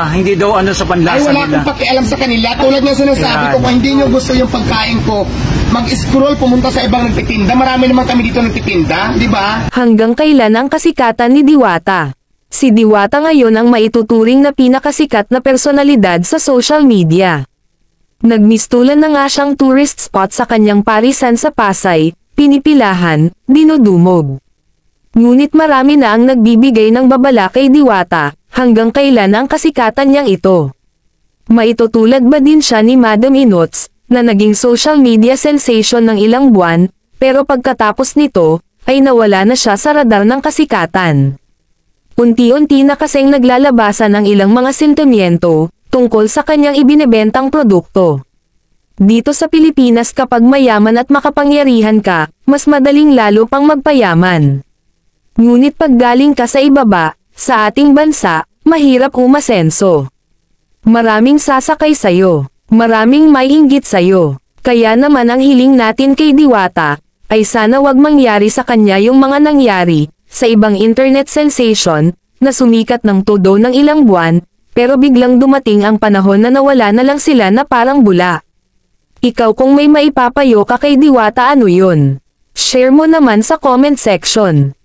Hindi daw ano sa Ay, panlasa wala nila. akong pakialam sa kanila. Tulad nga sinasabi ko, kung hindi nyo gusto yung pagkain ko, mag-scroll, pumunta sa ibang nagtitinda. Marami naman kami dito nagtitinda, di ba? Hanggang kailan ang kasikatan ni Diwata? Si Diwata ngayon ang maituturing na pinakasikat na personalidad sa social media. Nagmistulan na nga siyang tourist spot sa kanyang parisan sa Pasay, pinipilahan, dinudumog. Ngunit marami na ang nagbibigay ng babala kay Diwata, hanggang kailan ang kasikatan niyang ito. Maitutulad ba din siya ni Madam Inots, na naging social media sensation ng ilang buwan, pero pagkatapos nito, ay nawala na siya sa radar ng kasikatan. Unti-unti na kasing naglalabasan ang ilang mga sentimiento, tungkol sa kanyang ibinebentang produkto. Dito sa Pilipinas kapag mayaman at makapangyarihan ka, mas madaling lalo pang magpayaman. Ngunit pag galing ka sa ibaba, sa ating bansa, mahirap umasenso. Maraming sasakay sayo, maraming may inggit sayo. Kaya naman ang hiling natin kay Diwata, ay sana wag mangyari sa kanya yung mga nangyari, sa ibang internet sensation, na sumikat ng todo ng ilang buwan, pero biglang dumating ang panahon na nawala na lang sila na parang bula. Ikaw kung may maipapayo ka kay Diwata ano yun? Share mo naman sa comment section.